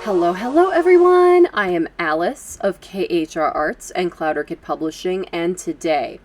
Hello everyone! I am Alice of KHR Arts and Cloud Orchid Publishing, and today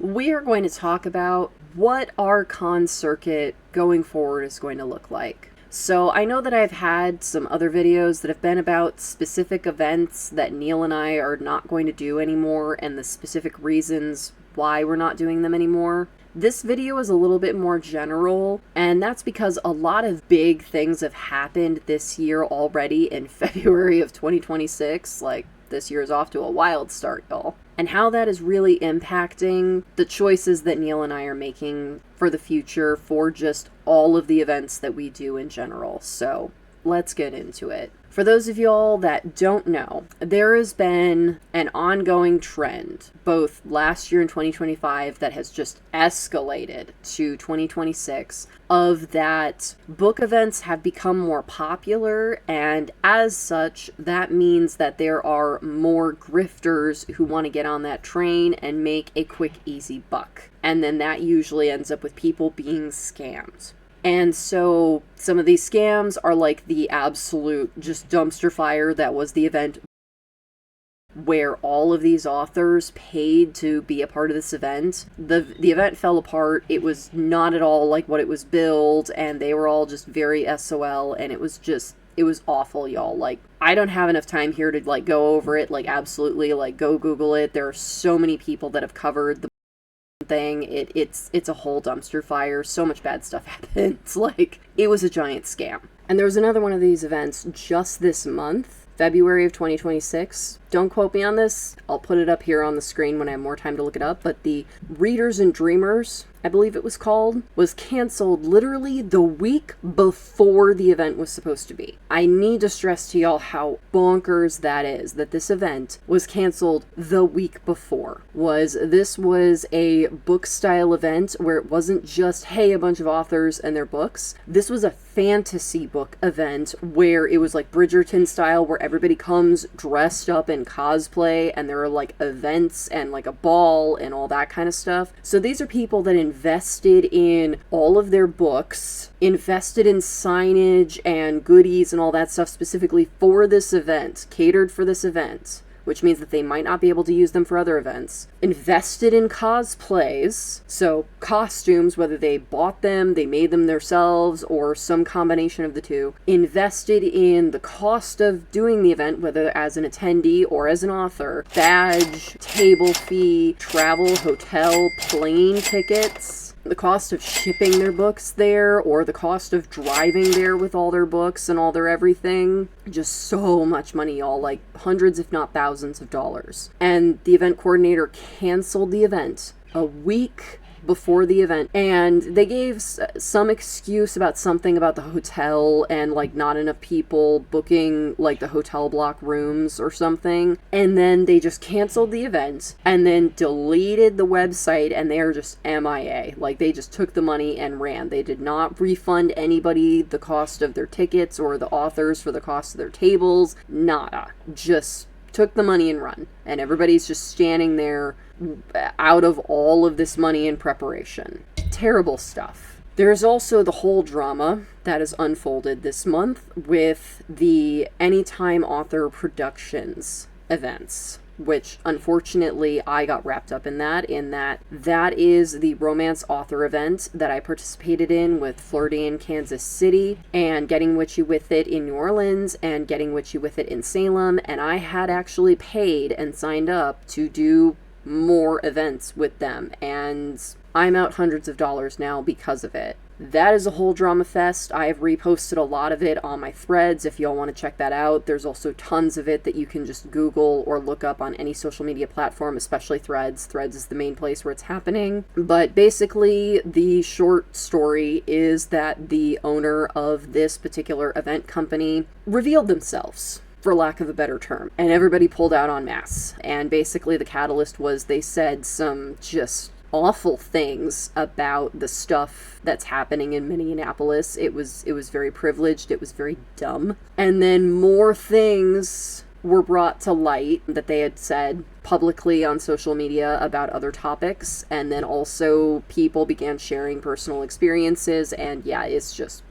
we are going to talk about what our con circuit going forward is going to look like. So I know that I've had some other videos that have been about specific events that Neal and I are not going to do anymore and the specific reasons why we're not doing them anymore. This video is a little bit more general, and that's because a lot of big things have happened this year already in February of 2026. Like, this year is off to a wild start, y'all. And how that is really impacting the choices that Neal and I are making for the future for just all of the events that we do in general. So, let's get into it. For those of y'all that don't know, there has been an ongoing trend, both last year in 2025 that has just escalated to 2026, of that book events have become more popular, and as such, that means that there are more grifters who want to get on that train and make a quick, easy buck. And then that usually ends up with people being scammed. And so some of these scams are like the absolute just dumpster fire that was the event where all of these authors paid to be a part of this event. The event fell apart. It was not at all like what it was billed, and they were all just very SOL, and it was awful, y'all. Like, I don't have enough time here to like go over it. Like, absolutely, like, go Google it. There are so many people that have covered the thing. It's a whole dumpster fire. So much bad stuff happened. Like, it was a giant scam. And there was another one of these events just this month, February of 2026. Don't quote me on this. I'll put it up here on the screen when I have more time to look it up. But the Readers and Dreamers, I believe it was called, was canceled literally the week before the event was supposed to be. I need to stress to y'all how bonkers that is, that this event was canceled the week before. This was a book style event where it wasn't just, hey, a bunch of authors and their books. This was a fantasy book event where it was like Bridgerton style, where everybody comes dressed up in cosplay, and there are like events and like a ball and all that kind of stuff. So these are people that invested in all of their books, invested in signage and goodies and all that stuff specifically for this event, catered for this event, which means that they might not be able to use them for other events, invested in cosplays, so costumes, whether they bought them, they made them themselves, or some combination of the two, invested in the cost of doing the event, whether as an attendee or as an author, badge, table fee, travel, hotel, plane tickets, the cost of shipping their books there, or the cost of driving there with all their books and all their everything. Just so much money, y'all, like hundreds if not thousands of dollars. And the event coordinator canceled the event a week before the event, and they gave some excuse about something about the hotel and like not enough people booking like the hotel block rooms or something, and then they just canceled the event and then deleted the website, and they are just MIA. Like, they just took the money and ran. They did not refund anybody the cost of their tickets or the authors for the cost of their tables. Nada. Just took the money and run, and everybody's just standing there out of all of this money in preparation. Terrible stuff. There's also the whole drama that has unfolded this month with the Anytime Author Productions events, which unfortunately I got wrapped up in that is the romance author event that I participated in with Flirty in Kansas City, and Getting Witchy with It in New Orleans, and Getting Witchy with It in Salem, and I had actually paid and signed up to do more events with them, and I'm out hundreds of dollars now because of it. That is a whole drama fest. I have reposted a lot of it on my threads if y'all want to check that out. There's also tons of it that you can just Google or look up on any social media platform, especially Threads. Threads is the main place where it's happening. But basically, the short story is that the owner of this particular event company revealed themselves, for lack of a better term, and everybody pulled out en masse. And basically the catalyst was they said some just awful things about the stuff that's happening in Minneapolis. It was very privileged, it was very dumb. And then more things were brought to light that they had said publicly on social media about other topics, and then also people began sharing personal experiences, and yeah, it's just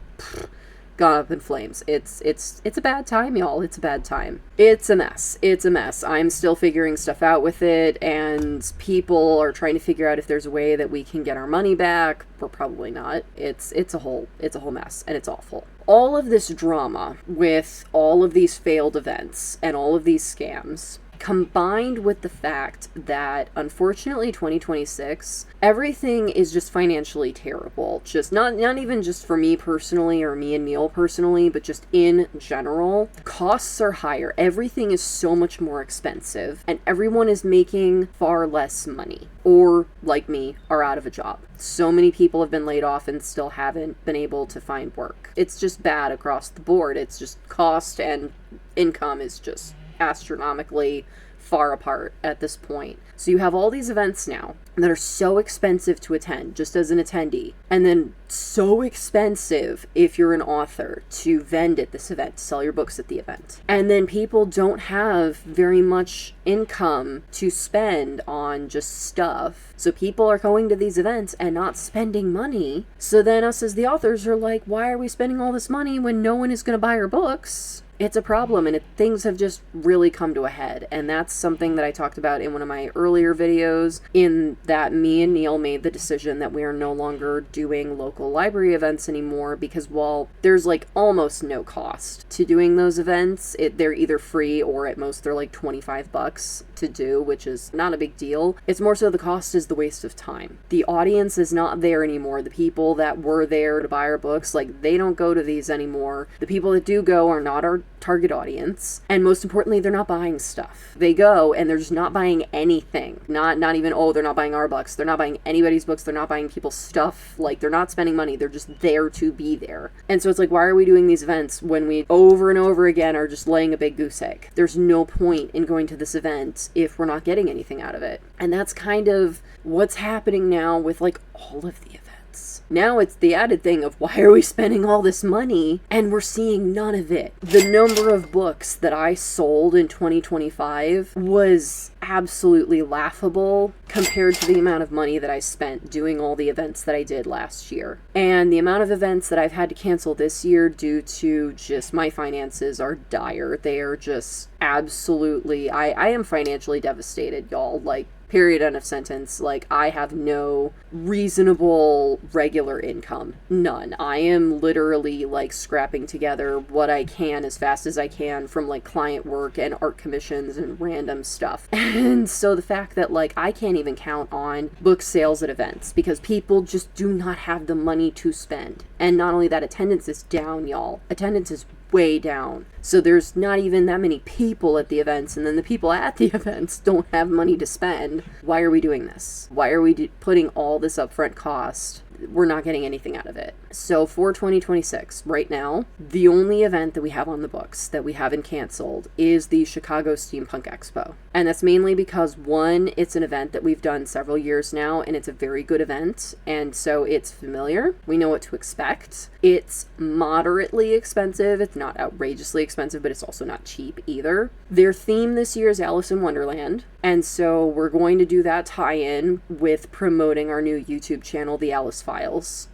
gone up in flames. It's a bad time, y'all. It's a bad time. It's a mess. It's a mess. I'm still figuring stuff out with it, and people are trying to figure out if there's a way that we can get our money back. We're probably not. It's a whole mess, and it's awful. All of this drama with all of these failed events and all of these scams, combined with the fact that, unfortunately, 2026, everything is just financially terrible. Just not even just for me personally or me and Neal personally, but just in general. Costs are higher. Everything is so much more expensive, and everyone is making far less money, or, like me, are out of a job. So many people have been laid off and still haven't been able to find work. It's just bad across the board. It's just cost and income is just astronomically far apart at this point. So you have all these events now that are so expensive to attend just as an attendee, and then so expensive if you're an author to vend at this event, to sell your books at the event. And then people don't have very much income to spend on just stuff. So people are going to these events and not spending money. So then us as the authors are like, why are we spending all this money when no one is going to buy our books? It's a problem, and things have just really come to a head, and that's something that I talked about in one of my earlier videos, in that me and Neal made the decision that we are no longer doing local library events anymore, because while there's like almost no cost to doing those events, they're either free or at most they're like $25 to do, which is not a big deal. It's more so the cost is the waste of time. The audience is not there anymore. The people that were there to buy our books, like, they don't go to these anymore. The people that do go are not our target audience, and most importantly, they're not buying stuff. They go and they're just not buying anything. Not even, oh, they're not buying our books. They're not buying anybody's books. They're not buying people's stuff. Like, they're not spending money. They're just there to be there. And so it's like, why are we doing these events when we over and over again are just laying a big goose egg? There's no point in going to this event if we're not getting anything out of it. And that's kind of what's happening now with like all of the events. Now it's the added thing of, why are we spending all this money and we're seeing none of it? The number of books that I sold in 2025 was absolutely laughable compared to the amount of money that I spent doing all the events that I did last year. And the amount of events that I've had to cancel this year due to just my finances are dire. They are just absolutely, I am financially devastated, y'all. Like, period, end of sentence. Like, I have no reasonable regular income. None. I am literally like scrapping together what I can as fast as I can from like client work and art commissions and random stuff. And so the fact that like I can't even count on book sales at events because people just do not have the money to spend. And not only that, attendance is down, y'all. Attendance is way down. So there's not even that many people at the events, and then the people at the events don't have money to spend. Why are we doing this? Why are we putting all this upfront cost? We're not getting anything out of it. So for 2026, right now, the only event that we have on the books that we haven't canceled is the Chicago Steampunk Expo. And that's mainly because, one, it's an event that we've done several years now, and it's a very good event, and so it's familiar. We know what to expect. It's moderately expensive. It's not outrageously expensive, but it's also not cheap either. Their theme this year is Alice in Wonderland, and so we're going to do that tie-in with promoting our new YouTube channel, The Alice Files.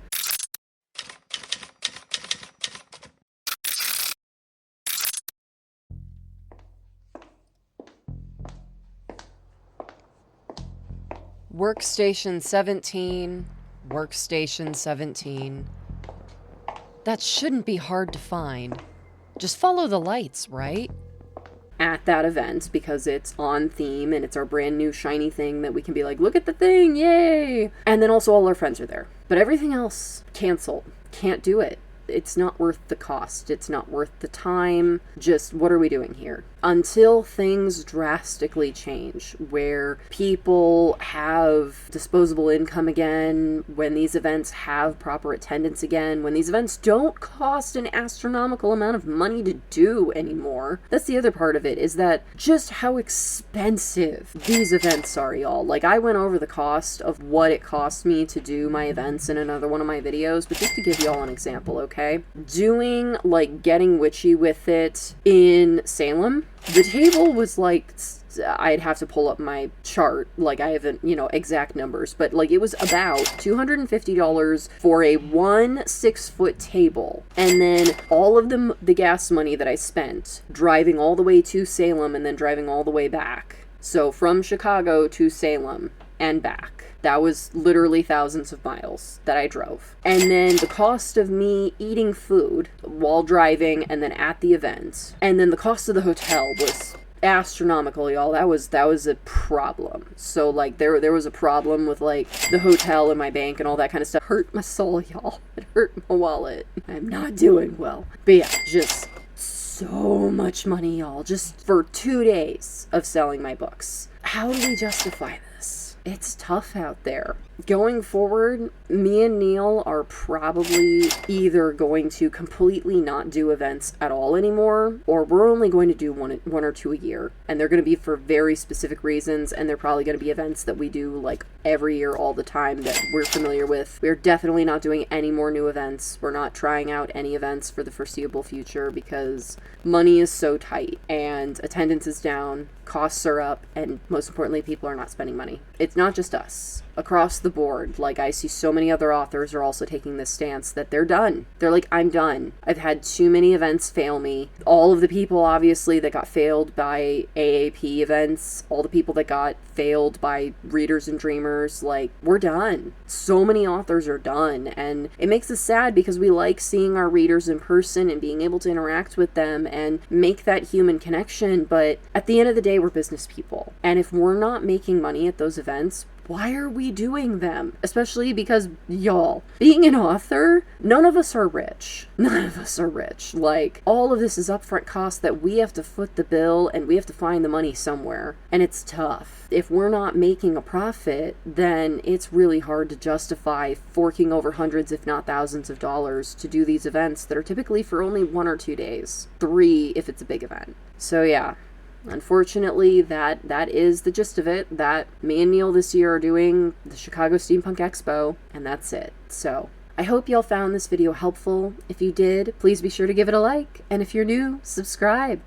Workstation 17, Workstation 17. That shouldn't be hard to find. Just follow the lights, right? At that event, because it's on theme and it's our brand new shiny thing that we can be like, look at the thing, yay! And then also all our friends are there. But everything else, canceled. Can't do it. It's not worth the cost. It's not worth the time. Just, what are we doing here? Until things drastically change, where people have disposable income again, when these events have proper attendance again, when these events don't cost an astronomical amount of money to do anymore. That's the other part of it, is that just how expensive these events are, y'all. Like, I went over the cost of what it cost me to do my events in another one of my videos, but just to give y'all an example, okay? Doing, like, Getting Witchy with it in Salem The table was like, I'd have to pull up my chart, like I haven't, exact numbers, but like it was about $250 for a 6-foot table. And then all of the gas money that I spent driving all the way to Salem and then driving all the way back. So from Chicago to Salem and back. That was literally thousands of miles that I drove. And then the cost of me eating food while driving and then at the event. And then the cost of the hotel was astronomical, y'all. That was a problem. So like there was a problem with like the hotel and my bank and all that kind of stuff. Hurt my soul, y'all. It hurt my wallet. I'm not doing well. But yeah, just so much money, y'all, just for 2 days of selling my books. How do we justify this? It's tough out there. Going forward, me and Neal are probably either going to completely not do events at all anymore, or we're only going to do one or two a year. And they're going to be for very specific reasons, and they're probably going to be events that we do like every year all the time that we're familiar with. We're definitely not doing any more new events. We're not trying out any events for the foreseeable future because money is so tight and attendance is down, costs are up, and most importantly, people are not spending money. It's not just us. Across the board, like I see so many other authors are also taking this stance that they're done. They're like, I'm done. I've had too many events fail me. All of the people obviously that got failed by AAP events, all the people that got failed by Readers and Dreamers, like, we're done. So many authors are done, and it makes us sad because we like seeing our readers in person and being able to interact with them and make that human connection, but at the end of the day, we're business people. And if we're not making money at those events, why are we doing them? Especially because, y'all, being an author, none of us are rich. None of us are rich. Like, all of this is upfront cost that we have to foot the bill and we have to find the money somewhere. And it's tough. If we're not making a profit, then it's really hard to justify forking over hundreds, if not thousands of dollars to do these events that are typically for only 1 or 2 days. 3 if it's a big event. So yeah. Unfortunately, that is the gist of it, that me and Neal this year are doing the Chicago Steampunk Expo, and that's it. So, I hope y'all found this video helpful. If you did, please be sure to give it a like, and if you're new, subscribe.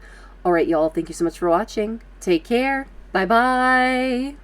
Alright y'all, thank you so much for watching. Take care. Bye-bye.